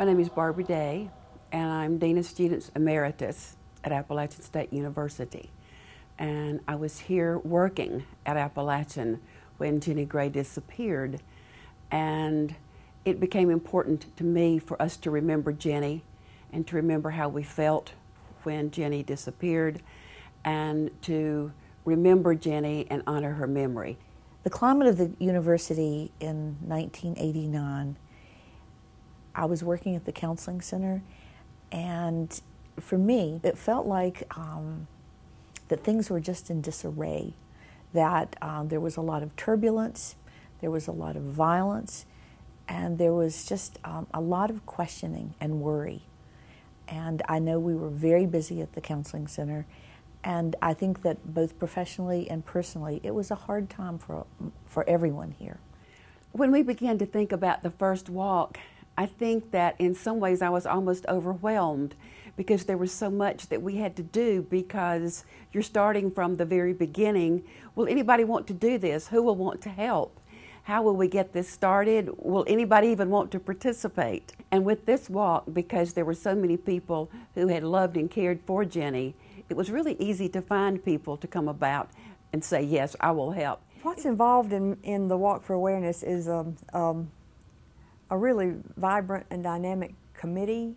My name is Barbara Day, and I'm Dean of Students Emeritus at Appalachian State University. And I was here working at Appalachian when Jenny Gray disappeared. And it became important to me for us to remember Jenny and to remember how we felt when Jenny disappeared and to remember Jenny and honor her memory. The climate of the university in 1989, I was working at the counseling center, and for me, it felt like that things were just in disarray, that there was a lot of turbulence, there was a lot of violence, and there was just a lot of questioning and worry. And I know we were very busy at the counseling center, and I think that both professionally and personally, it was a hard time for everyone here. When we began to think about the first walk, I think that in some ways I was almost overwhelmed because there was so much that we had to do, because you're starting from the very beginning. Will anybody want to do this? Who will want to help? How will we get this started? Will anybody even want to participate? And with this walk, because there were so many people who had loved and cared for Jenny, it was really easy to find people to come about and say, yes, I will help. What's involved in the Walk for Awareness is a really vibrant and dynamic committee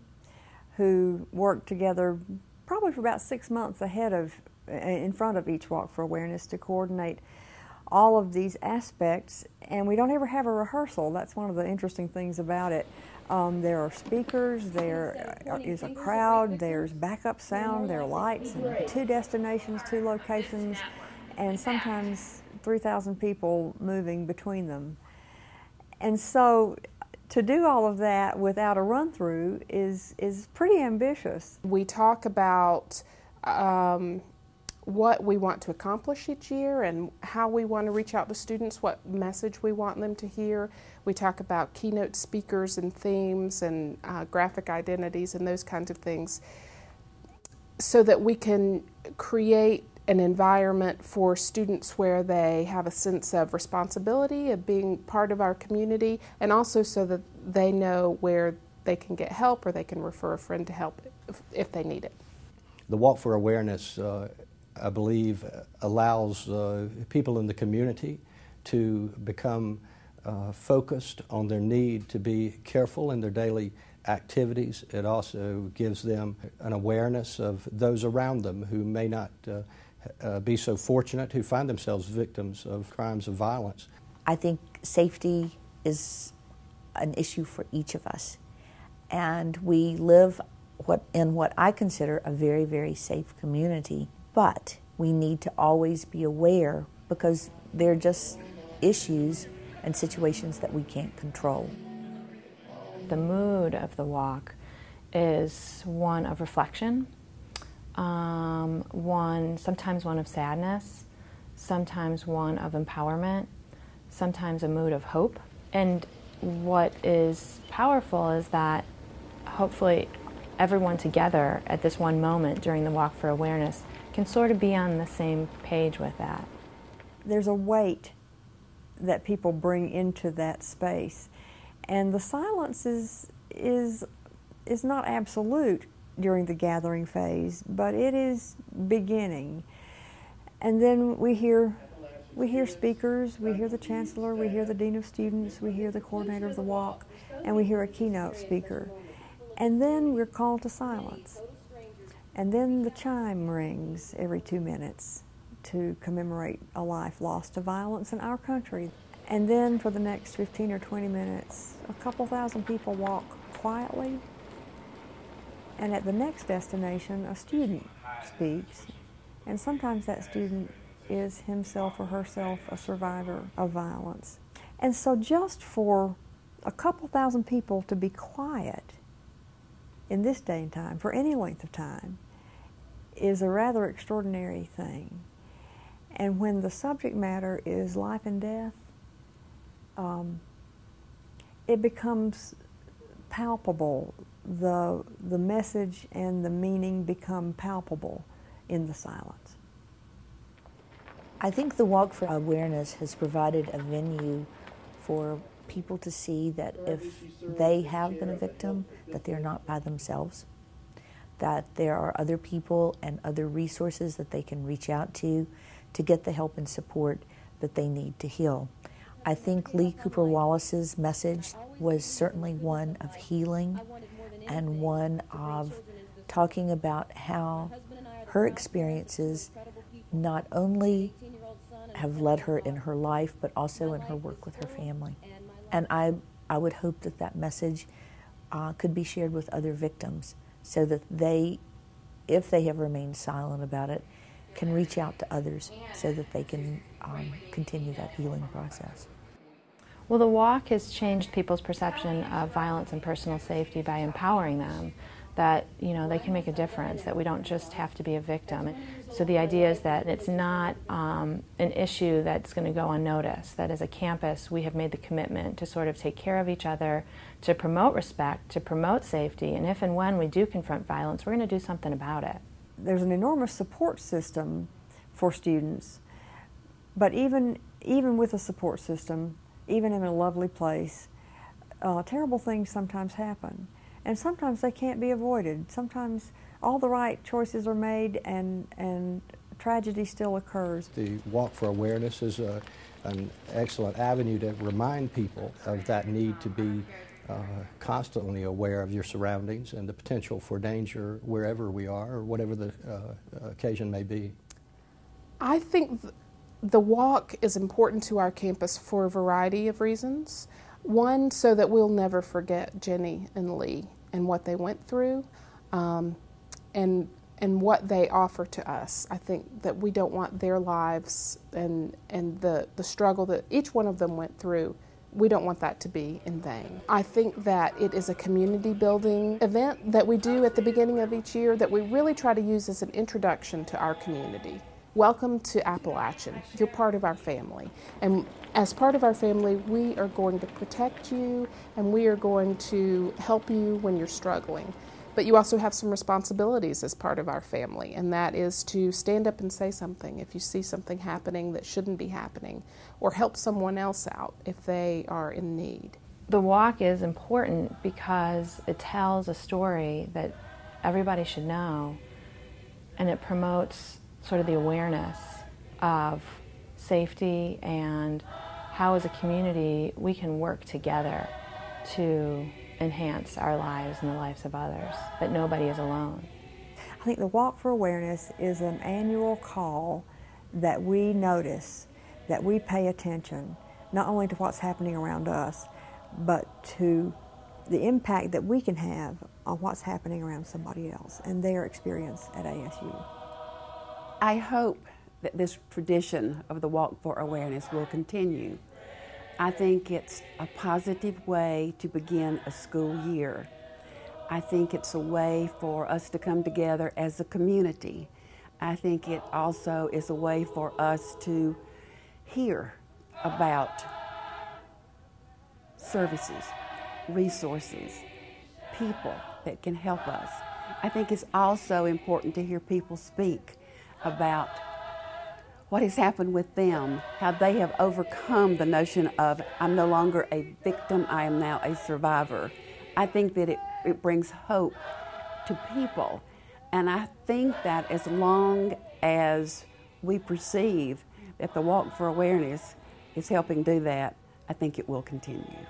who worked together probably for about 6 months in front of each Walk for Awareness to coordinate all of these aspects, and we don't ever have a rehearsal. That's one of the interesting things about it. There are speakers, there is a crowd, there's backup sound, there are lights, and 2 destinations, 2 locations, and sometimes 3,000 people moving between them. And so to do all of that without a run-through is pretty ambitious. We talk about what we want to accomplish each year and how we want to reach out to students, what message we want them to hear. We talk about keynote speakers and themes and graphic identities and those kinds of things, so that we can create an environment for students where they have a sense of responsibility, of being part of our community, and also so that they know where they can get help or they can refer a friend to help if they need it. The Walk for Awareness, I believe, allows people in the community to become focused on their need to be careful in their daily activities. It also gives them an awareness of those around them who may not be so fortunate, who find themselves victims of crimes of violence. I think safety is an issue for each of us, and we live in what I consider a very, very safe community, but we need to always be aware, because they're just issues and situations that we can't control. The mood of the walk is one of reflection, sometimes one of sadness, sometimes one of empowerment, sometimes a mood of hope. And what is powerful is that hopefully everyone together at this one moment during the Walk for Awareness can sort of be on the same page with that. There's a weight that people bring into that space, and the silence is not absolute during the gathering phase, but it is beginning. And then we hear speakers, we hear the chancellor, we hear the dean of students, we hear the coordinator of the walk, and we hear a keynote speaker. And then we're called to silence. And then the chime rings every 2 minutes to commemorate a life lost to violence in our country. And then for the next 15 or 20 minutes, a couple thousand people walk quietly. And at the next destination, a student speaks. And sometimes that student is himself or herself a survivor of violence. And so just for a couple thousand people to be quiet in this day and time, for any length of time, is a rather extraordinary thing. And when the subject matter is life and death, it becomes palpable. The message and the meaning become palpable in the silence. I think the Walk for Awareness has provided a venue for people to see that if they have been a victim, that they're not by themselves, that there are other people and other resources that they can reach out to get the help and support that they need to heal. I think Lee Cooper Wallace's message was certainly one of healing and one of talking about how her experiences not only have led her in her life, but also in her work with her family. And I would hope that that message could be shared with other victims so that they, if they have remained silent about it, can reach out to others so that they can continue that healing process. Well, the walk has changed people's perception of violence and personal safety by empowering them that, you know, they can make a difference, that we don't just have to be a victim. So the idea is that it's not an issue that's going to go unnoticed, that as a campus we have made the commitment to sort of take care of each other, to promote respect, to promote safety, and if and when we do confront violence, we're going to do something about it. There's an enormous support system for students, but even with a support system, even in a lovely place, terrible things sometimes happen. And sometimes they can't be avoided. Sometimes all the right choices are made and tragedy still occurs. The Walk for Awareness is an excellent avenue to remind people of that need to be constantly aware of your surroundings and the potential for danger wherever we are or whatever the occasion may be. I think the walk is important to our campus for a variety of reasons. One, so that we'll never forget Jenny and Lee and what they went through and what they offer to us. I think that we don't want their lives and the struggle that each one of them went through, we don't want that to be in vain. I think that it is a community building event that we do at the beginning of each year that we really try to use as an introduction to our community. Welcome to Appalachian. You're part of our family. And as part of our family, we are going to protect you and we are going to help you when you're struggling. But you also have some responsibilities as part of our family, and that is to stand up and say something if you see something happening that shouldn't be happening, or help someone else out if they are in need. The walk is important because it tells a story that everybody should know, and it promotes sort of the awareness of safety and how as a community we can work together to enhance our lives and the lives of others, that nobody is alone. I think the Walk for Awareness is an annual call that we notice, that we pay attention, not only to what's happening around us, but to the impact that we can have on what's happening around somebody else and their experience at ASU. I hope that this tradition of the Walk for Awareness will continue. I think it's a positive way to begin a school year. I think it's a way for us to come together as a community. I think it also is a way for us to hear about services, resources, people that can help us. I think it's also important to hear people speak about what has happened with them, how they have overcome the notion of, I'm no longer a victim, I am now a survivor. I think that it brings hope to people. And I think that as long as we perceive that the Walk for Awareness is helping do that, I think it will continue.